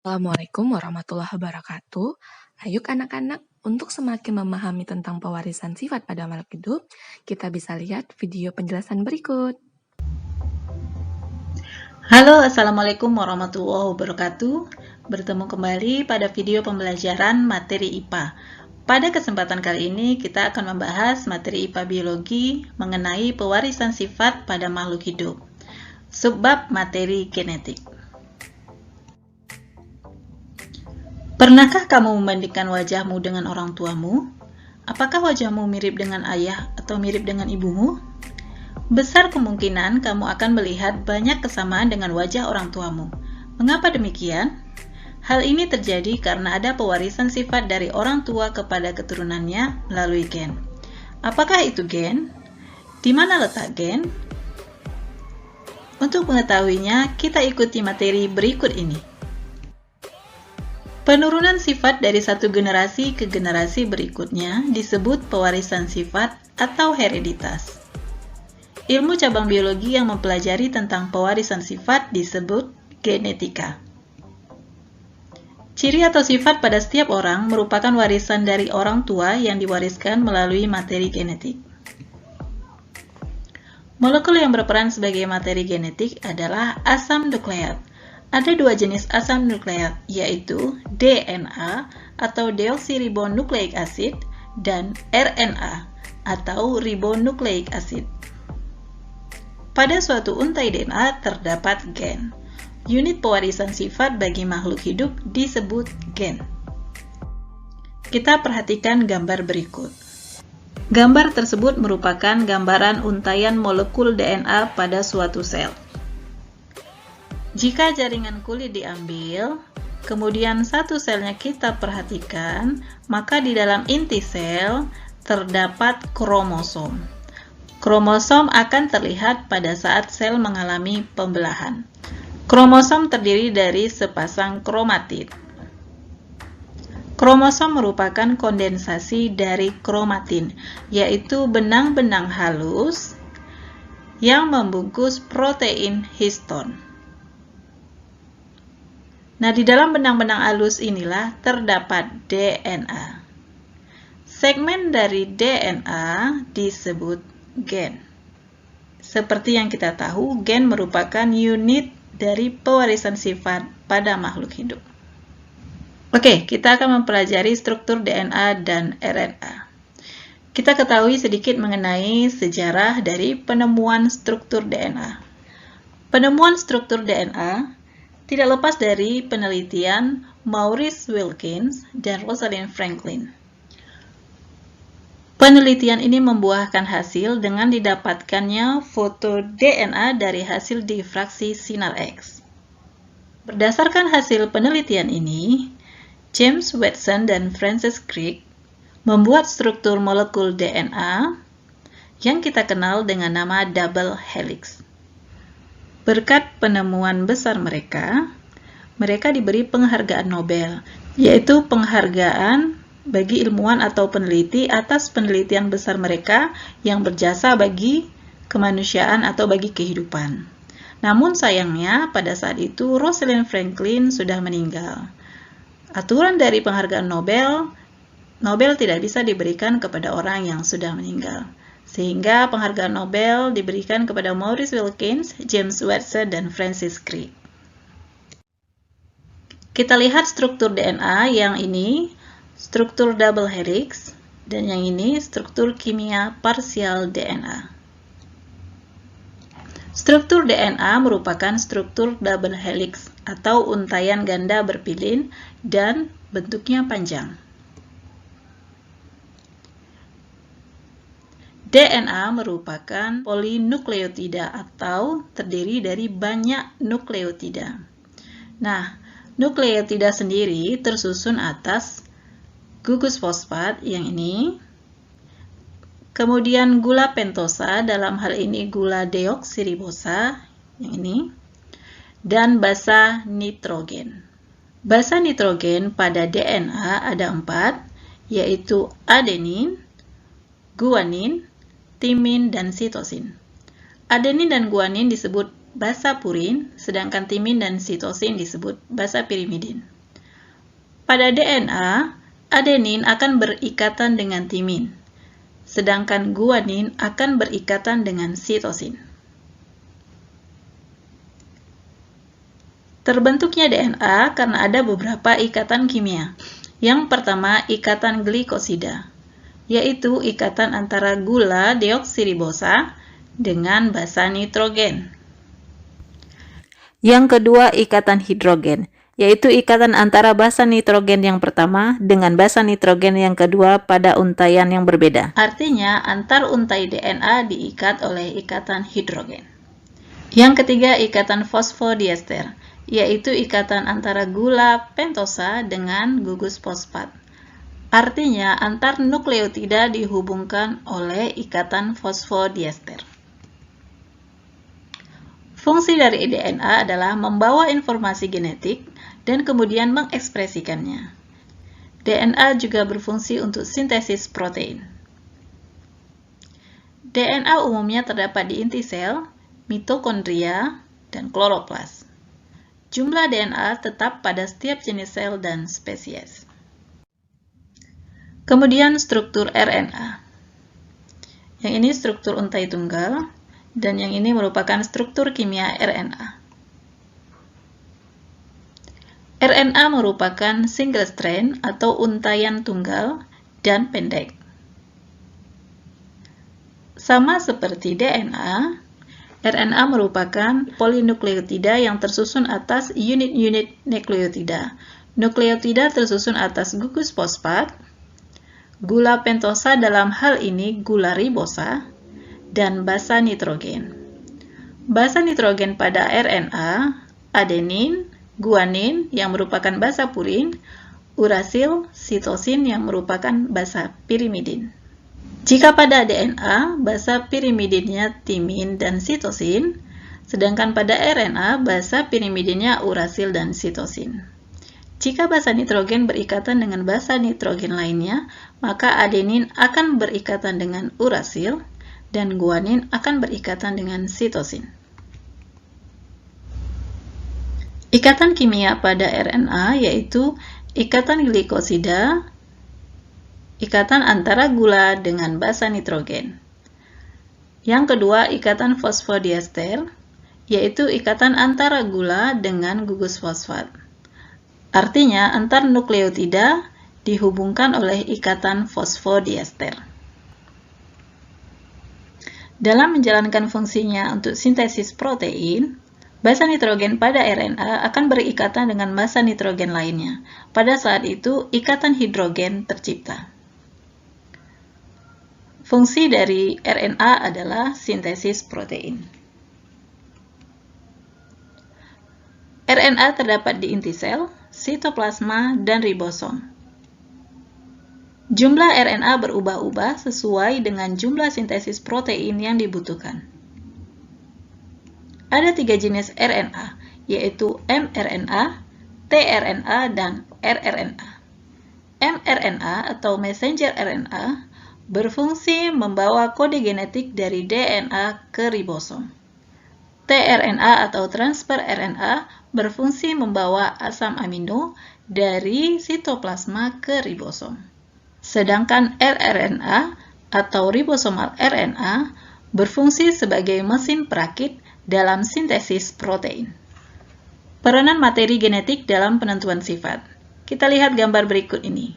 Assalamualaikum warahmatullahi wabarakatuh. Ayo anak-anak, untuk semakin memahami tentang pewarisan sifat pada makhluk hidup, kita bisa lihat video penjelasan berikut. Halo, Assalamualaikum warahmatullahi wabarakatuh. Bertemu kembali pada video pembelajaran materi IPA. Pada kesempatan kali ini, kita akan membahas materi IPA biologi mengenai pewarisan sifat pada makhluk hidup. Subbab materi genetik. Pernahkah kamu membandingkan wajahmu dengan orang tuamu? Apakah wajahmu mirip dengan ayah atau mirip dengan ibumu? Besar kemungkinan kamu akan melihat banyak kesamaan dengan wajah orang tuamu. Mengapa demikian? Hal ini terjadi karena ada pewarisan sifat dari orang tua kepada keturunannya melalui gen. Apakah itu gen? Di mana letak gen? Untuk mengetahuinya, kita ikuti materi berikut ini. Penurunan sifat dari satu generasi ke generasi berikutnya disebut pewarisan sifat atau hereditas. Ilmu cabang biologi yang mempelajari tentang pewarisan sifat disebut genetika. Ciri atau sifat pada setiap orang merupakan warisan dari orang tua yang diwariskan melalui materi genetik. Molekul yang berperan sebagai materi genetik adalah asam nukleat. Ada dua jenis asam nukleat, yaitu DNA atau deoksiribonukleik acid dan RNA atau ribonukleik acid. Pada suatu untai DNA terdapat gen. Unit pewarisan sifat bagi makhluk hidup disebut gen. Kita perhatikan gambar berikut. Gambar tersebut merupakan gambaran untaian molekul DNA pada suatu sel. Jika jaringan kulit diambil, kemudian satu selnya kita perhatikan, maka di dalam inti sel terdapat kromosom. Kromosom akan terlihat pada saat sel mengalami pembelahan. Kromosom terdiri dari sepasang kromatid. Kromosom merupakan kondensasi dari kromatin, yaitu benang-benang halus yang membungkus protein histon. Nah, di dalam benang-benang halus inilah terdapat DNA. Segmen dari DNA disebut gen. Seperti yang kita tahu, gen merupakan unit dari pewarisan sifat pada makhluk hidup. Oke, kita akan mempelajari struktur DNA dan RNA. Kita ketahui sedikit mengenai sejarah dari penemuan struktur DNA. Penemuan struktur DNA tidak lepas dari penelitian Maurice Wilkins dan Rosalind Franklin. Penelitian ini membuahkan hasil dengan didapatkannya foto DNA dari hasil difraksi sinar X. Berdasarkan hasil penelitian ini, James Watson dan Francis Crick membuat struktur molekul DNA yang kita kenal dengan nama double helix. Berkat penemuan besar mereka diberi penghargaan Nobel, yaitu penghargaan bagi ilmuwan atau peneliti atas penelitian besar mereka yang berjasa bagi kemanusiaan atau bagi kehidupan. Namun sayangnya, pada saat itu Rosalind Franklin sudah meninggal. Aturan dari penghargaan Nobel tidak bisa diberikan kepada orang yang sudah meninggal. Sehingga penghargaan Nobel diberikan kepada Maurice Wilkins, James Watson, dan Francis Crick. Kita lihat struktur DNA yang ini, struktur double helix, dan yang ini struktur kimia parsial DNA. Struktur DNA merupakan struktur double helix atau untaian ganda berpilin dan bentuknya panjang. DNA merupakan polinukleotida atau terdiri dari banyak nukleotida. Nah, nukleotida sendiri tersusun atas gugus fosfat yang ini, kemudian gula pentosa, dalam hal ini gula deoksiribosa yang ini, dan basa nitrogen. Basa nitrogen pada DNA ada 4, yaitu adenin, guanin, timin, dan sitosin. Adenin dan guanin disebut basa purin, sedangkan timin dan sitosin disebut basa pirimidin. Pada DNA, adenin akan berikatan dengan timin, sedangkan guanin akan berikatan dengan sitosin. Terbentuknya DNA karena ada beberapa ikatan kimia. Yang pertama, ikatan glikosida, yaitu ikatan antara gula deoksiribosa dengan basa nitrogen. Yang kedua, ikatan hidrogen, yaitu ikatan antara basa nitrogen yang pertama dengan basa nitrogen yang kedua pada untaian yang berbeda. Artinya, antar untai DNA diikat oleh ikatan hidrogen. Yang ketiga, ikatan fosfodiester, yaitu ikatan antara gula pentosa dengan gugus fosfat. Artinya, antar nukleotida dihubungkan oleh ikatan fosfodiester. Fungsi dari DNA adalah membawa informasi genetik dan kemudian mengekspresikannya. DNA juga berfungsi untuk sintesis protein. DNA umumnya terdapat di inti sel, mitokondria, dan kloroplas. Jumlah DNA tetap pada setiap jenis sel dan spesies. Kemudian struktur RNA. Yang ini struktur untai tunggal, dan yang ini merupakan struktur kimia RNA. RNA merupakan single strand atau untaian tunggal dan pendek. Sama seperti DNA, RNA merupakan polinukleotida yang tersusun atas unit-unit nukleotida. Nukleotida tersusun atas gugus fosfat, gula pentosa dalam hal ini gula ribosa, dan basa nitrogen. Basa nitrogen pada RNA, adenin, guanin yang merupakan basa purin, urasil, sitosin yang merupakan basa pirimidin. Jika pada DNA, basa pirimidinnya timin dan sitosin, sedangkan pada RNA, basa pirimidinnya urasil dan sitosin. Jika basa nitrogen berikatan dengan basa nitrogen lainnya, maka adenin akan berikatan dengan urasil, dan guanin akan berikatan dengan sitosin. Ikatan kimia pada RNA yaitu ikatan glikosida, ikatan antara gula dengan basa nitrogen. Yang kedua, ikatan fosfodiester, yaitu ikatan antara gula dengan gugus fosfat. Artinya, antar nukleotida dihubungkan oleh ikatan fosfodiester. Dalam menjalankan fungsinya untuk sintesis protein, basa nitrogen pada RNA akan berikatan dengan basa nitrogen lainnya. Pada saat itu, ikatan hidrogen tercipta. Fungsi dari RNA adalah sintesis protein. RNA terdapat di inti sel, sitoplasma, dan ribosom. Jumlah RNA berubah-ubah sesuai dengan jumlah sintesis protein yang dibutuhkan. Ada 3 jenis RNA, yaitu mRNA, tRNA, dan rRNA. mRNA atau messenger RNA berfungsi membawa kode genetik dari DNA ke ribosom. tRNA atau transfer RNA berfungsi membawa asam amino dari sitoplasma ke ribosom. Sedangkan rRNA atau ribosomal RNA berfungsi sebagai mesin perakit dalam sintesis protein. Peranan materi genetik dalam penentuan sifat. Kita lihat gambar berikut ini.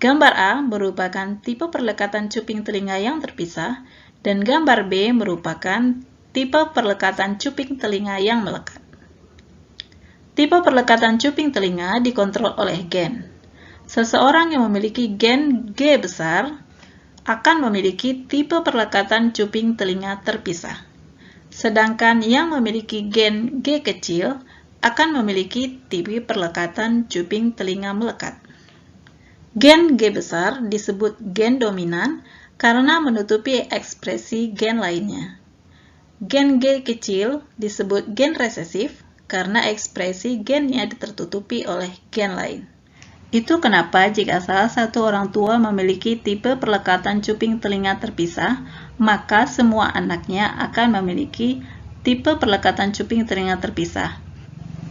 Gambar A merupakan tipe perlekatan cuping telinga yang terpisah, dan gambar B merupakan tipe perlekatan cuping telinga yang melekat. Tipe perlekatan cuping telinga dikontrol oleh gen. Seseorang yang memiliki gen G besar akan memiliki tipe perlekatan cuping telinga terpisah. Sedangkan yang memiliki gen G kecil akan memiliki tipe perlekatan cuping telinga melekat. Gen G besar disebut gen dominan karena menutupi ekspresi gen lainnya. Gen G kecil disebut gen resesif karena ekspresi gennya tertutupi oleh gen lain. Itu kenapa jika salah satu orang tua memiliki tipe perlekatan cuping telinga terpisah, maka semua anaknya akan memiliki tipe perlekatan cuping telinga terpisah.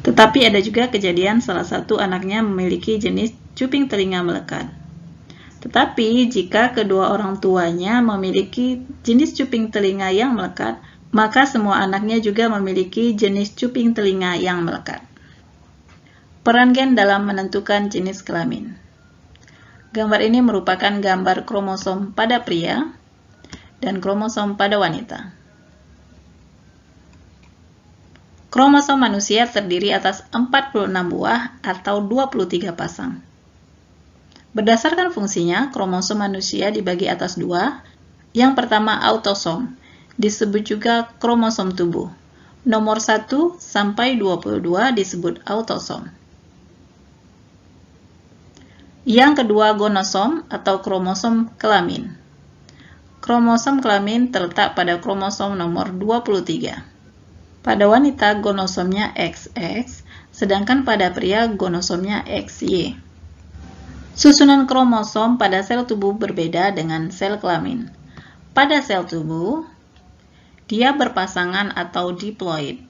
Tetapi ada juga kejadian salah satu anaknya memiliki jenis cuping telinga melekat. Tetapi jika kedua orang tuanya memiliki jenis cuping telinga yang melekat, maka semua anaknya juga memiliki jenis cuping telinga yang melekat. Peran gen dalam menentukan jenis kelamin. Gambar ini merupakan gambar kromosom pada pria dan kromosom pada wanita. Kromosom manusia terdiri atas 46 buah atau 23 pasang. Berdasarkan fungsinya, kromosom manusia dibagi atas dua. Yang pertama autosom, disebut juga kromosom tubuh. Nomor 1 sampai 22 disebut autosom. Yang kedua gonosom atau kromosom kelamin. Kromosom kelamin terletak pada kromosom nomor 23. Pada wanita gonosomnya XX, sedangkan pada pria gonosomnya XY. Susunan kromosom pada sel tubuh berbeda dengan sel kelamin. Pada sel tubuh, dia berpasangan atau diploid,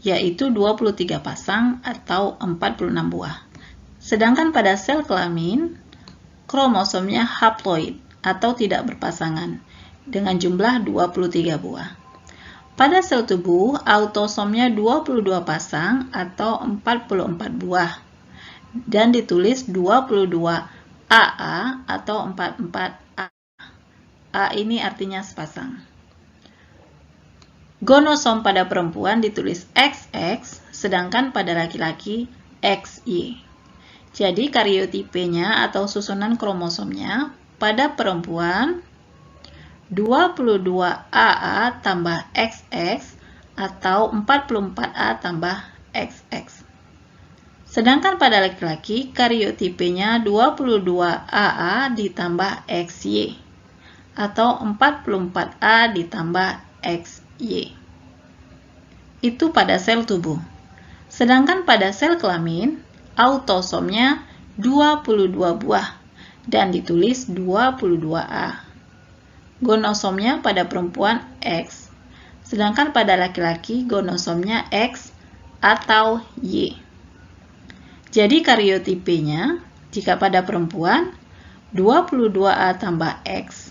yaitu 23 pasang atau 46 buah. Sedangkan pada sel kelamin, kromosomnya haploid atau tidak berpasangan, dengan jumlah 23 buah. Pada sel tubuh, autosomnya 22 pasang atau 44 buah dan ditulis 22 AA atau 44A. A ini artinya sepasang. Gonosom pada perempuan ditulis XX, sedangkan pada laki-laki XY. Jadi kariotipenya atau susunan kromosomnya pada perempuan 22 AA tambah XX atau 44A tambah XX. Sedangkan pada laki-laki, kariotipenya 22 AA ditambah XY atau 44A ditambah XY. Itu pada sel tubuh. Sedangkan pada sel kelamin, autosomnya 22 buah dan ditulis 22A. Gonosomnya pada perempuan X, sedangkan pada laki-laki gonosomnya X atau Y. Jadi kariotipenya, jika pada perempuan 22A tambah X,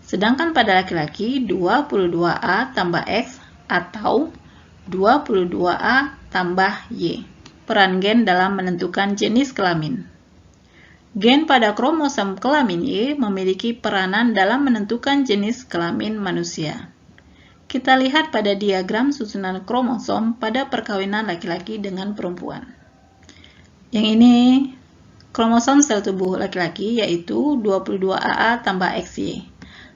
sedangkan pada laki-laki 22A tambah X atau 22A tambah Y. Peran gen dalam menentukan jenis kelamin. Gen pada kromosom kelamin Y memiliki peranan dalam menentukan jenis kelamin manusia. Kita lihat pada diagram susunan kromosom pada perkawinan laki-laki dengan perempuan. Yang ini kromosom sel tubuh laki-laki yaitu 22AA tambah XY.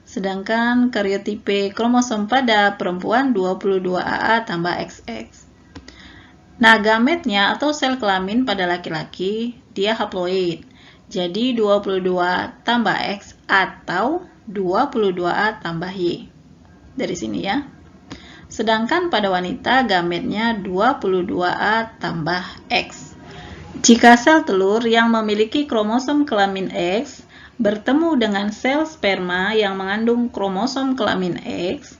Sedangkan karyotipe kromosom pada perempuan 22AA tambah XX. Nah, gametnya atau sel kelamin pada laki-laki dia haploid. Jadi 22 tambah X atau 22A tambah Y. Dari sini ya. Sedangkan pada wanita gametnya 22A tambah X. Jika sel telur yang memiliki kromosom kelamin X bertemu dengan sel sperma yang mengandung kromosom kelamin X,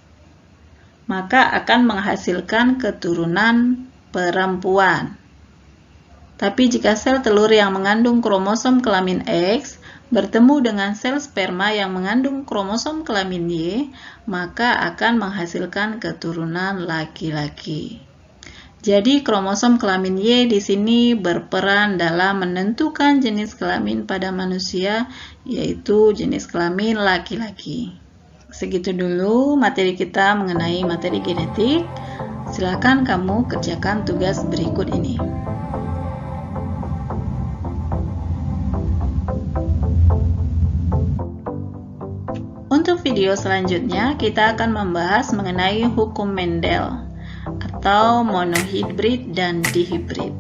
maka akan menghasilkan keturunan perempuan. Tapi jika sel telur yang mengandung kromosom kelamin X bertemu dengan sel sperma yang mengandung kromosom kelamin Y, maka akan menghasilkan keturunan laki-laki. Jadi kromosom kelamin Y di sini berperan dalam menentukan jenis kelamin pada manusia, yaitu jenis kelamin laki-laki. Segitu dulu materi kita mengenai materi genetik. Silakan kamu kerjakan tugas berikut ini. Untuk video selanjutnya, kita akan membahas mengenai hukum Mendel atau monohibrid dan dihibrid.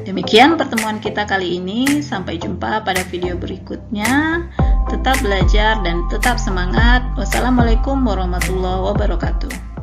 Demikian pertemuan kita kali ini. Sampai jumpa pada video berikutnya. Tetap belajar dan tetap semangat. Wassalamualaikum warahmatullahi wabarakatuh.